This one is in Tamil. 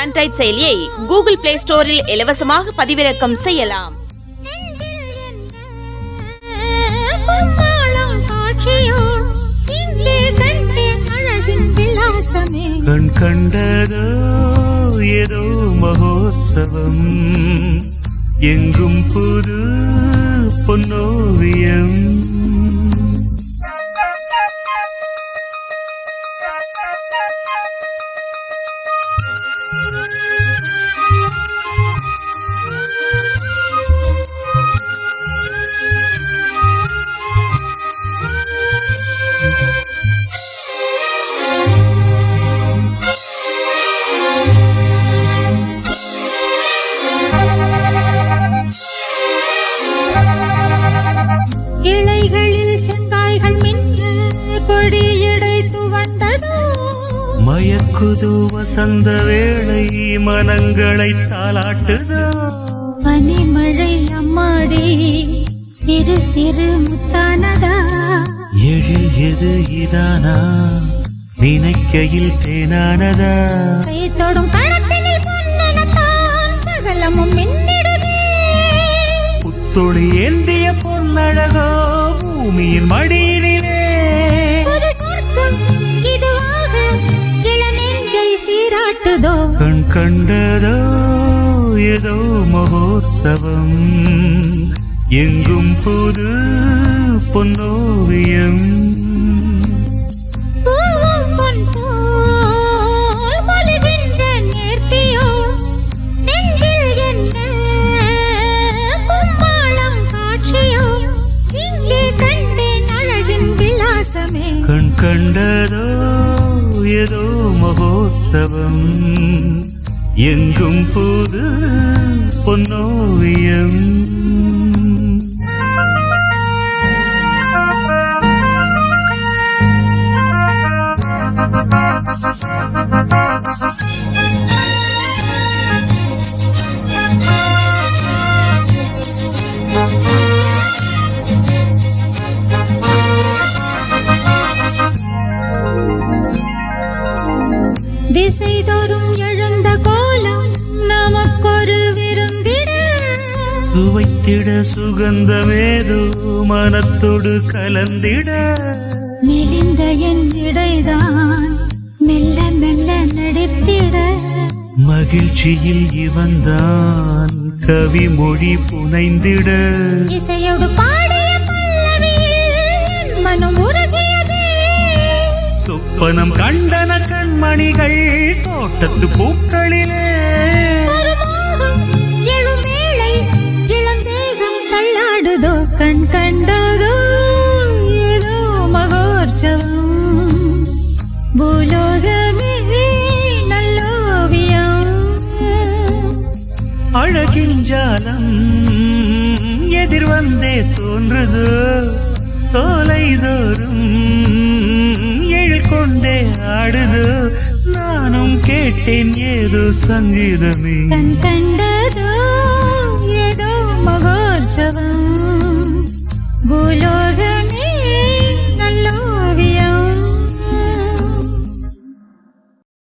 ஆண்ட்ராய்டு செயலியை கூகுள் பிளே ஸ்டோரில் இலவசமாக பதிவிறக்கம் செய்யலாம். கண் கண்டதோ ஏதோ மகோத்சவம், எங்கும் புது பொன்னோவியம். மயக்குது வசந்த வேளை, மனங்களை தாலாட்டுதோ பனிமழை அம்மாடி சிறு சிறு முத்தானதா. எழில் எது இதானா நினைக்கையில் தேனானதா. கை தொடும் பணத்தினில் பொன்னனத்தான் சகலமும் மின்னிடுதே. புத்தொளி ஏந்திய பொன்னழகோ பூமியின் மடியினிலே. சீராட்டுதோ கண் கண்டதோ ஏதோ மகோத்சவம், எங்கும் புது பொன்னோவியம். கண் கண்டதோ ஏதோ மகோத்சவம், எங்கும் புது பொன்னோவியம். திசைதோறும் எழுந்த கோலம் நமக்கொரு விருந்திட. சுவைத்திட சுகந்தமேதோ மனத்தோடு கலந்திட. மெலிந்த என் இடைதான் மெல்ல மெல்ல நடித்திட. மகிழ்ச்சியில் இவன்தான் கவி மொழி புனைந்திட. இசையோடு பாடிய பல்லவியில் மனம் உருகியதே. சொப்பனம் கண்டன கண்மணிகள் தோட்டத்து பூக்களிலே. எழுமேளை இளந்தேகம் தள்ளாடுதோ கண் கண்டதோ ஏதோ மகோற்சவம். பூலோகமே நல்லோவியம். அழகின் ஜாலம் எதிர்வந்தே தோன்றுதோ சோலை தோறும் எழில் கொண்டே ஆடுதோ. நானும் கேட்டேன் ஏதோ சங்கீதமே. கண் கண்டதோ ஏதோ மகோற்சவம். பூலோ